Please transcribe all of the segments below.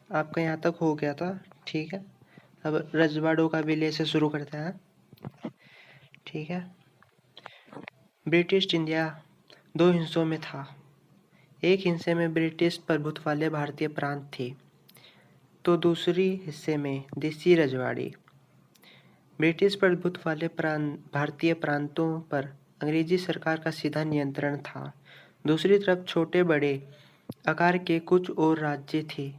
आपका यहाँ तक हो गया था। ठीक है, अब रजवाड़ों का विलय से शुरू करते हैं। ठीक है, ब्रिटिश इंडिया दो हिस्सों में था। एक हिस्से में ब्रिटिश प्रभुत्व वाले भारतीय प्रांत थे, तो दूसरी हिस्से में देसी रजवाड़े। ब्रिटिश प्रभुत्व वाले भारतीय प्रांतों पर अंग्रेजी सरकार का सीधा नियंत्रण था। दूसरी तरफ छोटे बड़े आकार के कुछ और राज्य थे।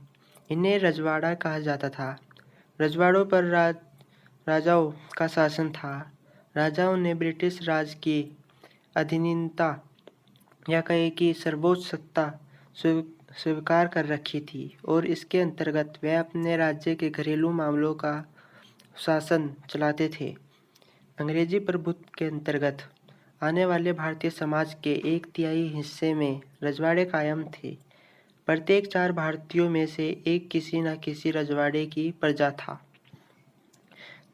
इन्हें रजवाड़ा कहा जाता था। रजवाड़ों पर राजाओं का शासन था। राजाओं ने ब्रिटिश राज की अधीनता या कहे कि सर्वोच्च सत्ता स्वीकार कर रखी थी और इसके अंतर्गत वे अपने राज्य के घरेलू मामलों का शासन चलाते थे। अंग्रेजी प्रभुत्व के अंतर्गत आने वाले भारतीय समाज के 1/3 हिस्से में रजवाड़े कायम थे। प्रत्येक 4 भारतीयों में से एक किसी न किसी रजवाड़े की प्रजा था।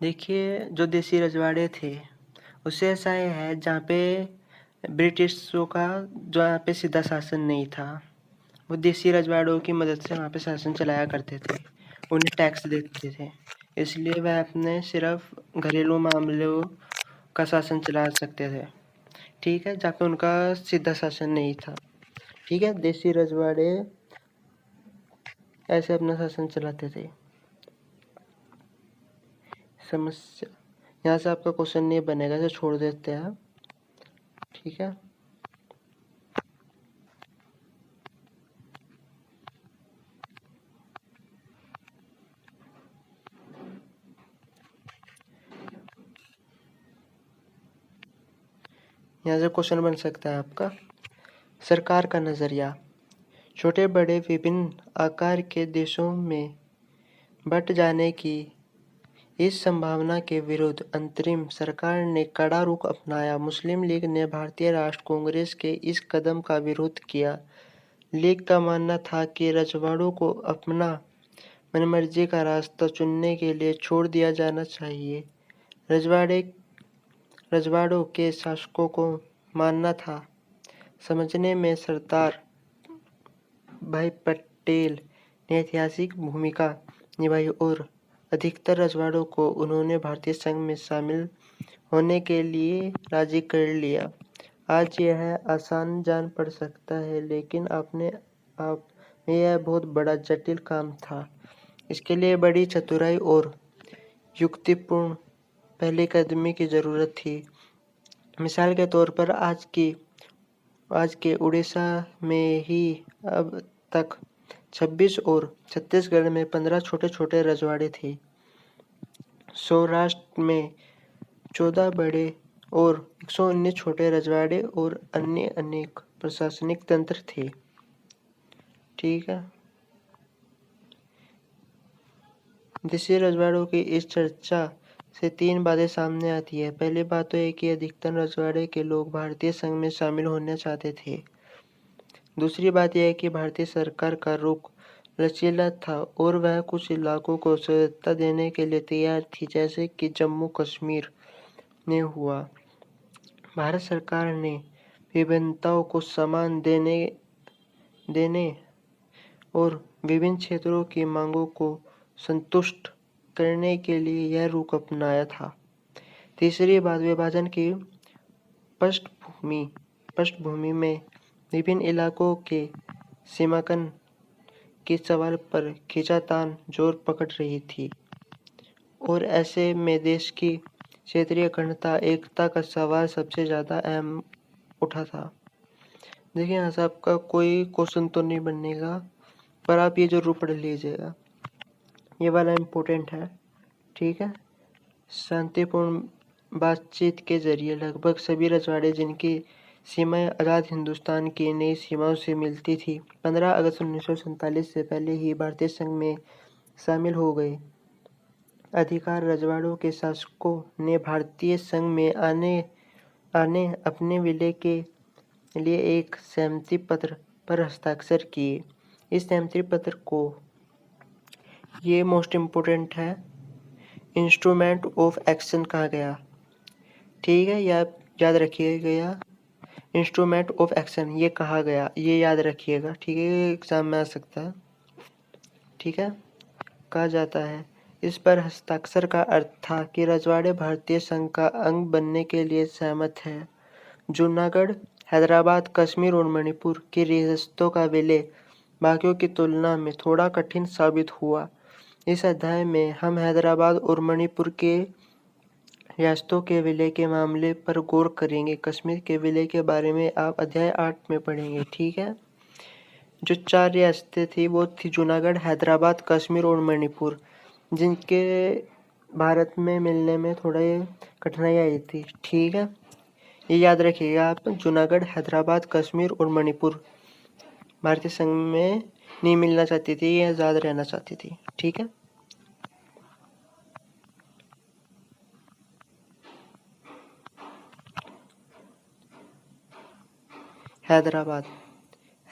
देखिए, जो देसी रजवाड़े थे उससे ऐसा है जहाँ पे ब्रिटिशों का जहाँ पे सीधा शासन नहीं था, वो देसी रजवाड़ों की मदद से वहाँ पे शासन चलाया करते थे। उन्हें टैक्स देते थे, इसलिए वह अपने सिर्फ घरेलू मामलों का शासन चला सकते थे। ठीक है, जहाँ पे उनका सीधा शासन नहीं था। ठीक है, देसी रजवाड़े ऐसे अपना शासन चलाते थे। समस्या यहाँ से आपका क्वेश्चन नहीं बनेगा, इसे छोड़ देते हैं। ठीक है, यहाँ से क्वेश्चन बन सकता है आपका, सरकार का नजरिया। छोटे बड़े विभिन्न आकार के देशों में बंट जाने की इस संभावना के विरुद्ध अंतरिम सरकार ने कड़ा रुख अपनाया। मुस्लिम लीग ने भारतीय राष्ट्रीय कांग्रेस के इस कदम का विरोध किया। लीग का मानना था कि रजवाड़ों को अपना मनमर्जी का रास्ता चुनने के लिए छोड़ दिया जाना चाहिए। रजवाड़ों के शासकों को मानना था। समझने में सरदार भाई पटेल ने ऐतिहासिक भूमिका निभाई और अधिकतर रजवाड़ों को उन्होंने भारतीय संघ में शामिल होने के लिए राजी कर लिया। आज यह आसान जान पड़ सकता है, लेकिन अपने आप में यह बहुत बड़ा जटिल काम था। इसके लिए बड़ी चतुराई और युक्तिपूर्ण पहले कदमी की जरूरत थी। मिसाल के तौर पर आज के उड़ीसा में ही अब तक 26 और छत्तीसगढ़ में 15 छोटे छोटे रजवाड़े थे। सौराष्ट्र में 14 बड़े और 119 छोटे रजवाड़े और अन्य अनेक प्रशासनिक तंत्र थे। ठीक है, देसी रजवाड़ों की इस चर्चा से 3 बातें सामने आती है। पहली बात तो है कि अधिकतर रजवाड़े के लोग भारतीय संघ में शामिल होना चाहते थे। दूसरी बात यह है कि भारतीय सरकार का रुख लचीला था और वह कुछ इलाकों को स्वायत्तता देने के लिए तैयार थी, जैसे कि जम्मू कश्मीर में हुआ। भारत सरकार ने विभिन्नताओं को सम्मान देने और विभिन्न क्षेत्रों की मांगों को संतुष्ट करने के लिए यह रुख अपनाया था। तीसरी बात, विभाजन की पृष्ठभूमि में विभिन्न इलाकों के सीमांकन के सवाल पर खींचातान जोर पकड़ रही थी और ऐसे में देश की क्षेत्रीय अखंडता एकता का सवाल सबसे ज़्यादा अहम उठा था। देखिए, यहाँ से आपका कोई क्वेश्चन तो नहीं बनेगा, पर आप ये जरूर पढ़ लीजिएगा, ये वाला इम्पोर्टेंट है। ठीक है, शांतिपूर्ण बातचीत के जरिए लगभग सभी रजवाड़े जिनकी सीमाएं आज़ाद हिंदुस्तान की नई सीमाओं से मिलती थी, 15 अगस्त 1947 से पहले ही भारतीय संघ में शामिल हो गए। अधिकार रजवाड़ों के शासकों ने भारतीय संघ में आने अपने विलय के लिए एक सहमति पत्र पर हस्ताक्षर किए। इस सहमति पत्र को, ये मोस्ट इम्पोर्टेंट है, इंस्ट्रूमेंट ऑफ एक्शन कहा गया। ठीक है, याद रखिएगा, इंस्ट्रूमेंट ऑफ एक्शन ये कहा गया, ये याद रखिएगा। ठीक है, एग्जाम में आ सकता है। ठीक है, कहा जाता है। इस पर हस्ताक्षर का अर्थ था कि रजवाड़े भारतीय संघ का अंग बनने के लिए सहमत हैं। जूनागढ़, हैदराबाद, कश्मीर और मणिपुर की रियासतों का विलय बाकियों की तुलना में थोड़ा कठिन साबित हुआ। इस अध्याय में हम हैदराबाद और मणिपुर के रियासतों के विलय के मामले पर गौर करेंगे। कश्मीर के विलय के बारे में आप अध्याय 8 में पढ़ेंगे। ठीक है, जो 4 रियासतें थी वो थी जूनागढ़, हैदराबाद, कश्मीर और मणिपुर, जिनके भारत में मिलने में थोड़ा कठिनाई आई थी। ठीक है, ये याद रखिएगा आप। जूनागढ़, हैदराबाद, कश्मीर और मणिपुर भारतीय संघ में नहीं मिलना चाहती थी या आज़ाद रहना चाहती थी। ठीक है, हैदराबाद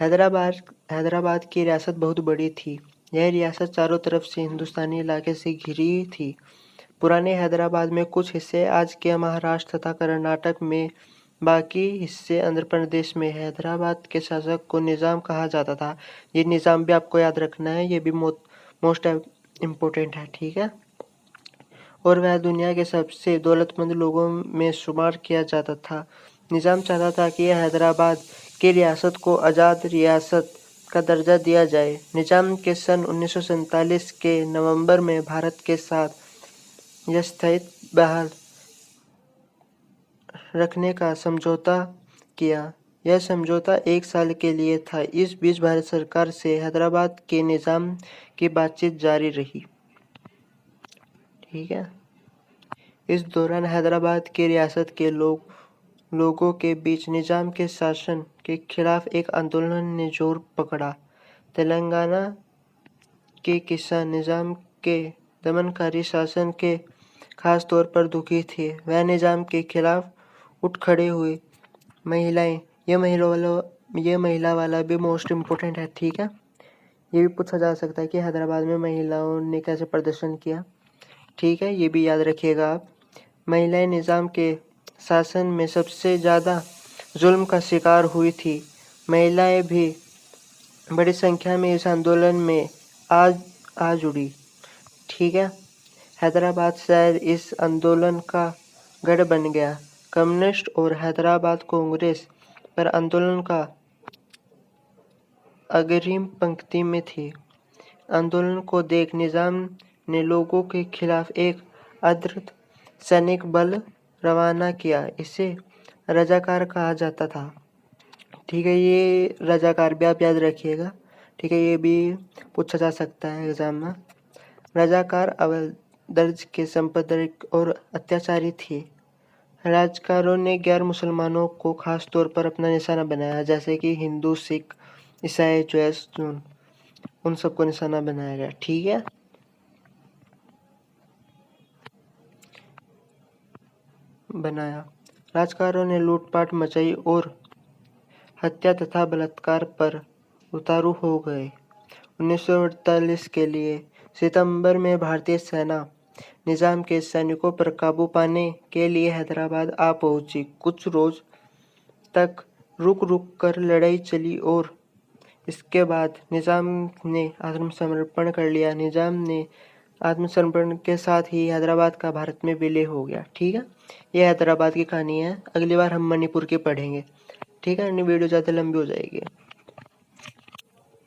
हैदराबाद की रियासत बहुत बड़ी थी। यह रियासत चारों तरफ से हिंदुस्तानी इलाके से घिरी थी। पुराने हैदराबाद में कुछ हिस्से आज के महाराष्ट्र तथा कर्नाटक में, बाकी हिस्से आंध्र प्रदेश में। हैदराबाद के शासक को निजाम कहा जाता था। ये निजाम भी आपको याद रखना है, ये भी मोस्ट इम्पोर्टेंट है। ठीक है, और वह दुनिया के सबसे दौलतमंद लोगों में शुमार किया जाता था। निजाम चाहता था कि हैदराबाद की रियासत को आज़ाद रियासत का दर्जा दिया जाए। निजाम के सन 1947 के नवंबर में भारत के साथ यह स्थायित्व बहाल रखने का समझौता किया। यह समझौता 1 साल के लिए था। इस बीच भारत सरकार से हैदराबाद के निजाम की बातचीत जारी रही। ठीक है, इस दौरान हैदराबाद की रियासत के लोगों के बीच निजाम के शासन के खिलाफ एक आंदोलन ने जोर पकड़ा। तेलंगाना के किसान निजाम के दमनकारी शासन के खास तौर पर दुखी थे। वह निजाम के खिलाफ उठ खड़े हुए। महिलाएं, ये महिला वाला भी मोस्ट इम्पोर्टेंट है। ठीक है, ये भी पूछा जा सकता है कि हैदराबाद में महिलाओं ने कैसे प्रदर्शन किया। ठीक है, ये भी याद रखिएगा आप। महिलाएं निजाम के शासन में सबसे ज़्यादा जुल्म का शिकार हुई थी। महिलाएं भी बड़ी संख्या में इस आंदोलन में आ जुड़ी। ठीक है, हैदराबाद शहर इस आंदोलन का गढ़ बन गया। कम्युनिस्ट और हैदराबाद कांग्रेस पर आंदोलन का अग्रिम पंक्ति में थे। आंदोलन को देख निजाम ने लोगों के खिलाफ एक अर्ध सैनिक बल रवाना किया। इसे रजाकार कहा जाता था। ठीक है, ये रजाकार भी आप याद रखिएगा। ठीक है, ये भी पूछा जा सकता है एग्जाम में। रजाकार अव्वल दर्ज के संपादक और अत्याचारी थे। राजकारों ने गैर मुसलमानों को खास तौर पर अपना निशाना बनाया, जैसे कि हिंदू, सिख, ईसाई, जैन, उन सबको निशाना बनाया गया। ठीक है, बनाया। राजकारों ने लूटपाट मचाई और हत्या तथा बलात्कार पर उतारू हो गए। 1948 के लिए सितंबर में भारतीय सेना निजाम के सैनिकों पर काबू पाने के लिए हैदराबाद आ पहुंची। कुछ रोज तक रुक कर लड़ाई चली और इसके बाद निजाम ने आत्मसमर्पण कर लिया। निजाम ने आत्मसमर्पण के साथ ही हैदराबाद का भारत में विलय हो गया। ठीक है, यह हैदराबाद की कहानी है। अगली बार हम मणिपुर की पढ़ेंगे। ठीक है, वीडियो ज़्यादा लंबी हो जाएगी।